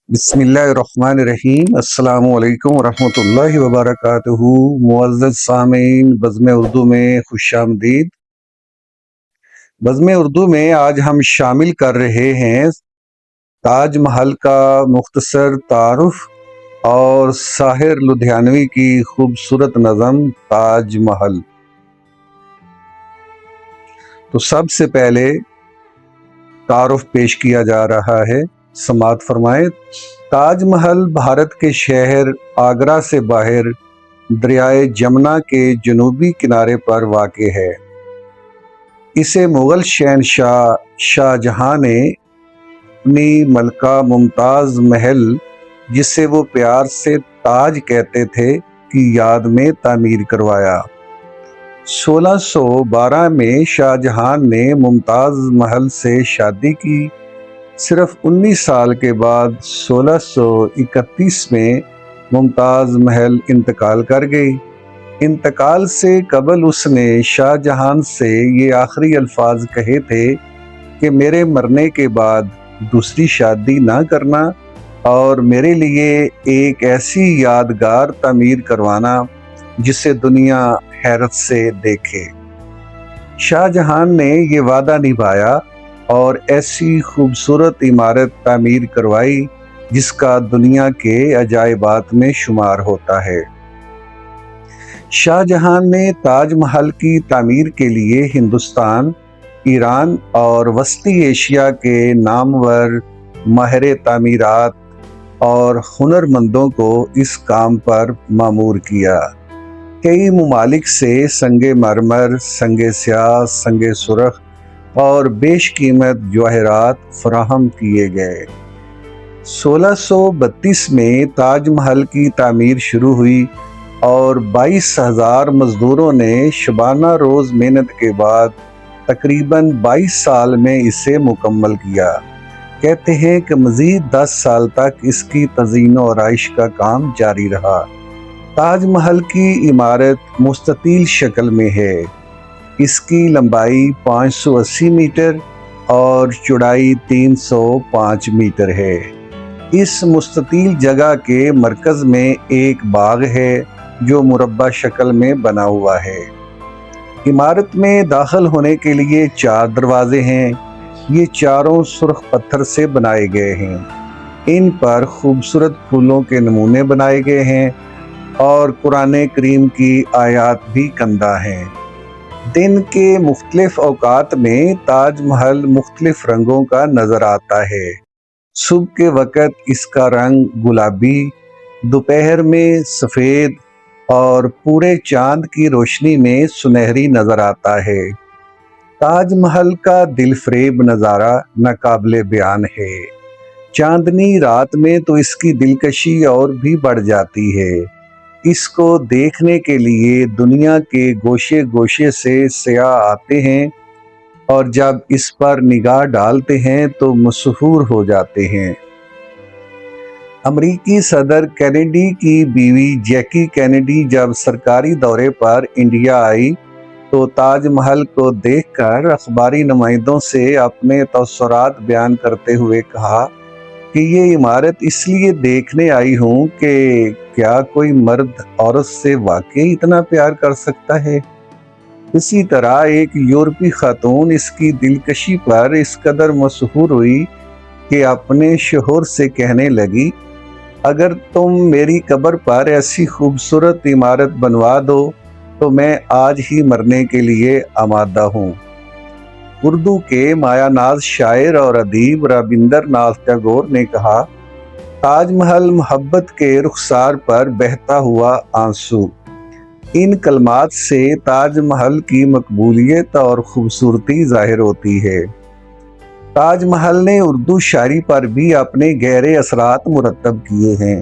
بسم اللہ الرحمن الرحیم۔ السلام علیکم ورحمۃ اللہ وبرکاتہ۔ معزز سامعین، بزم اردو میں خوش آمدید۔ بزم اردو میں آج ہم شامل کر رہے ہیں تاج محل کا مختصر تعارف اور ساحر لدھیانوی کی خوبصورت نظم تاج محل۔ تو سب سے پہلے تعارف پیش کیا جا رہا ہے، سماعت فرمائیں۔ تاج محل بھارت کے شہر آگرہ سے باہر دریائے جمنا کے جنوبی کنارے پر واقع ہے۔ اسے مغل شہنشاہ شاہ جہاں نے اپنی ملکہ ممتاز محل، جسے وہ پیار سے تاج کہتے تھے، کی یاد میں تعمیر کروایا۔ 1612 میں شاہ جہاں نے ممتاز محل سے شادی کی۔ صرف 19 سال کے بعد 1631 میں ممتاز محل انتقال کر گئی۔ انتقال سے قبل اس نے شاہ جہاں سے یہ آخری الفاظ کہے تھے کہ میرے مرنے کے بعد دوسری شادی نہ کرنا اور میرے لیے ایک ایسی یادگار تعمیر کروانا جسے دنیا حیرت سے دیکھے۔ شاہ جہاں نے یہ وعدہ نبھایا اور ایسی خوبصورت عمارت تعمیر کروائی جس کا دنیا کے عجائبات میں شمار ہوتا ہے۔ شاہ جہاں نے تاج محل کی تعمیر کے لیے ہندوستان، ایران اور وسطی ایشیا کے نامور ماہر تعمیرات اور ہنرمندوں کو اس کام پر مامور کیا۔ کئی ممالک سے سنگ مرمر، سنگ سیاہ، سنگ سرخ اور بیش قیمت جواہرات فراہم کیے گئے۔ 1632 میں تاج محل کی تعمیر شروع ہوئی اور 22,000 مزدوروں نے شبانہ روز محنت کے بعد تقریباً 22 سال میں اسے مکمل کیا۔ کہتے ہیں کہ مزید 10 سال تک اس کی تزئین و آرائش کا کام جاری رہا۔ تاج محل کی عمارت مستطیل شکل میں ہے۔ اس کی لمبائی 580 میٹر اور چوڑائی 305 میٹر ہے۔ اس مستطیل جگہ کے مرکز میں ایک باغ ہے جو مربع شکل میں بنا ہوا ہے۔ عمارت میں داخل ہونے کے لیے 4 دروازے ہیں۔ یہ چاروں سرخ پتھر سے بنائے گئے ہیں۔ ان پر خوبصورت پھولوں کے نمونے بنائے گئے ہیں اور قرآن کریم کی آیات بھی کندہ ہیں۔ دن کے مختلف اوقات میں تاج محل مختلف رنگوں کا نظر آتا ہے۔ صبح کے وقت اس کا رنگ گلابی، دوپہر میں سفید اور پورے چاند کی روشنی میں سنہری نظر آتا ہے۔ تاج محل کا دل فریب نظارہ ناقابل بیان ہے۔ چاندنی رات میں تو اس کی دلکشی اور بھی بڑھ جاتی ہے۔ اس کو دیکھنے کے لیے دنیا کے گوشے گوشے سے سیاح آتے ہیں اور جب اس پر نگاہ ڈالتے ہیں تو مسحور ہو جاتے ہیں۔ امریکی صدر کینیڈی کی بیوی جیکی کینیڈی جب سرکاری دورے پر انڈیا آئی تو تاج محل کو دیکھ کر اخباری نمائندوں سے اپنے تاثرات بیان کرتے ہوئے کہا کہ یہ عمارت اس لیے دیکھنے آئی ہوں کہ کیا کوئی مرد عورت سے واقعی اتنا پیار کر سکتا ہے۔ اسی طرح ایک یورپی خاتون اس کی دلکشی پر اس قدر مسحور ہوئی کہ اپنے شوہر سے کہنے لگی، اگر تم میری قبر پر ایسی خوبصورت عمارت بنوا دو تو میں آج ہی مرنے کے لیے آمادہ ہوں۔ اردو کے مایہ ناز شاعر اور ادیب رابندر ناتھ ٹیگور نے کہا، تاج محل محبت کے رخسار پر بہتا ہوا آنسو۔ ان کلمات سے تاج محل کی مقبولیت اور خوبصورتی ظاہر ہوتی ہے۔ تاج محل نے اردو شاعری پر بھی اپنے گہرے اثرات مرتب کیے ہیں۔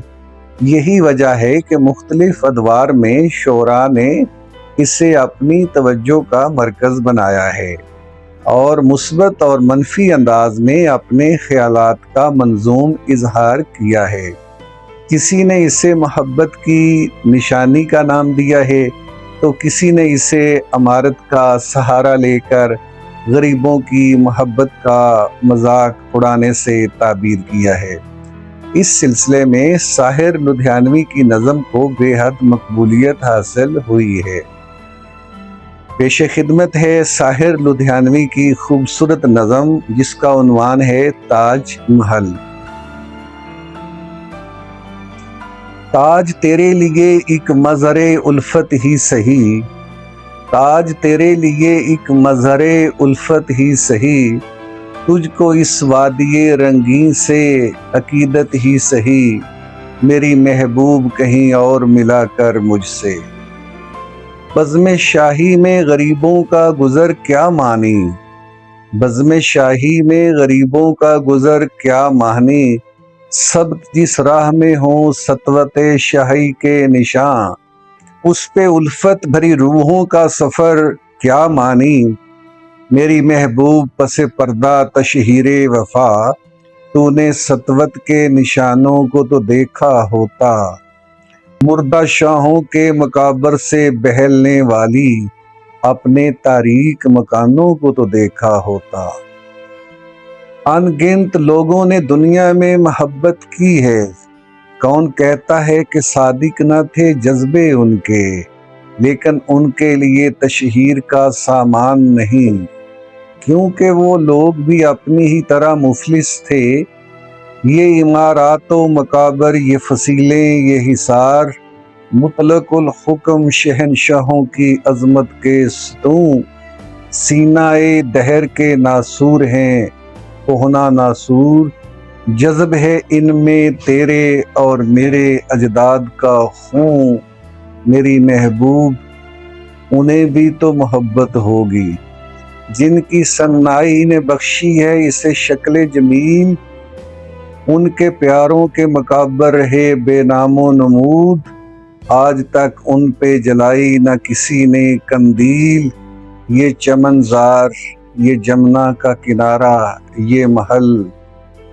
یہی وجہ ہے کہ مختلف ادوار میں شعراء نے اسے اپنی توجہ کا مرکز بنایا ہے اور مثبت اور منفی انداز میں اپنے خیالات کا منظوم اظہار کیا ہے۔ کسی نے اسے محبت کی نشانی کا نام دیا ہے تو کسی نے اسے عمارت کا سہارا لے کر غریبوں کی محبت کا مذاق اڑانے سے تعبیر کیا ہے۔ اس سلسلے میں ساحر لدھیانوی کی نظم کو بے حد مقبولیت حاصل ہوئی ہے۔ پیش خدمت ہے ساحر لدھیانوی کی خوبصورت نظم جس کا عنوان ہے تاج محل۔ تاج تیرے لیے ایک مظہر الفت ہی سہی، تاج تیرے لیے ایک مظہر الفت ہی سہی، تجھ کو اس وادی رنگین سے عقیدت ہی سہی، میری محبوب کہیں اور ملا کر مجھ سے۔ بزم شاہی میں غریبوں کا گزر کیا معنی، بزم شاہی میں غریبوں کا گزر کیا معنی، سب جس راہ میں ہوں سطوت شاہی کے نشاں، اس پہ الفت بھری روحوں کا سفر کیا معنی، میری محبوب پس پردہ تشہیر وفا، تو نے سطوت کے نشانوں کو تو دیکھا ہوتا، مردہ شاہوں کے مقابر سے بہلنے والی، اپنے تاریک مکانوں کو تو دیکھا ہوتا۔ ان گنت لوگوں نے دنیا میں محبت کی ہے، کون کہتا ہے کہ صادق نہ تھے جذبے ان کے، لیکن ان کے لیے تشہیر کا سامان نہیں، کیونکہ وہ لوگ بھی اپنی ہی طرح مفلس تھے۔ یہ عمارات و مقابر، یہ فصیلیں، یہ حصار، مطلق الحکم شہنشاہوں کی عظمت کے ستون، سینہ دہر کے ناسور ہیں کہنا ناسور، جذب ہے ان میں تیرے اور میرے اجداد کا خون، میری محبوب انہیں بھی تو محبت ہوگی، جن کی سنائی نے بخشی ہے اسے شکل جمیل، ان کے پیاروں کے مقابر رہے بے نام و نمود، آج تک ان پہ جلائی نہ کسی نے قندیل، یہ چمن زار، یہ جمنا کا کنارہ، یہ محل،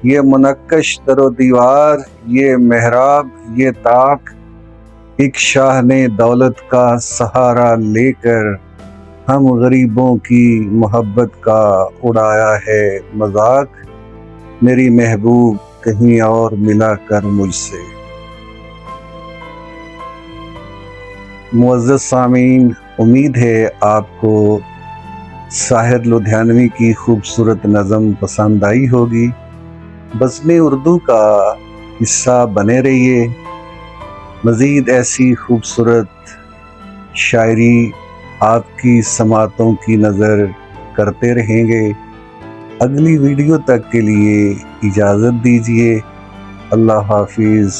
یہ منقش در و دیوار، یہ محراب، یہ طاق، ایک شاہ نے دولت کا سہارا لے کر ہم غریبوں کی محبت کا اڑایا ہے مذاق، میری محبوب کہیں اور ملا کر مجھ سے۔ معزز سامعین، امید ہے آپ کو ساحر لدھیانوی کی خوبصورت نظم پسند آئی ہوگی۔ بزم اردو کا حصہ بنے رہیے، مزید ایسی خوبصورت شاعری آپ کی سماعتوں کی نظر کرتے رہیں گے۔ اگلی ویڈیو تک کے لیے اجازت دیجیے، اللہ حافظ۔